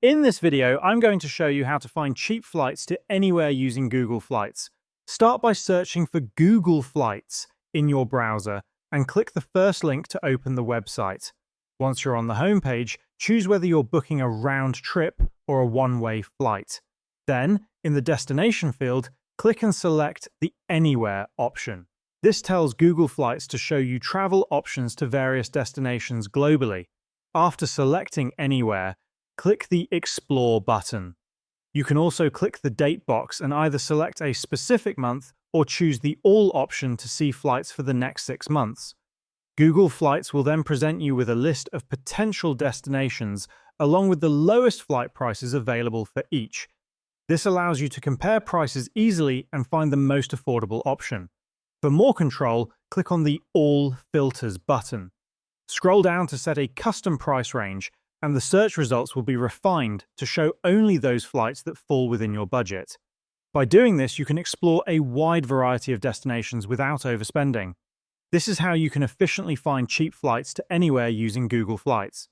In this video, I'm going to show you how to find cheap flights to anywhere using Google Flights. Start by searching for Google Flights in your browser and click the first link to open the website. Once you're on the homepage, choose whether you're booking a round trip or a one-way flight. Then, in the destination field, click and select the Anywhere option. This tells Google Flights to show you travel options to various destinations globally. After selecting Anywhere, click the Explore button. You can also click the date box and either select a specific month or choose the All option to see flights for the next 6 months. Google Flights will then present you with a list of potential destinations along with the lowest flight prices available for each. This allows you to compare prices easily and find the most affordable option. For more control, click on the All Filters button. Scroll down to set a custom price range, and the search results will be refined to show only those flights that fall within your budget. By doing this, you can explore a wide variety of destinations without overspending. This is how you can efficiently find cheap flights to anywhere using Google Flights.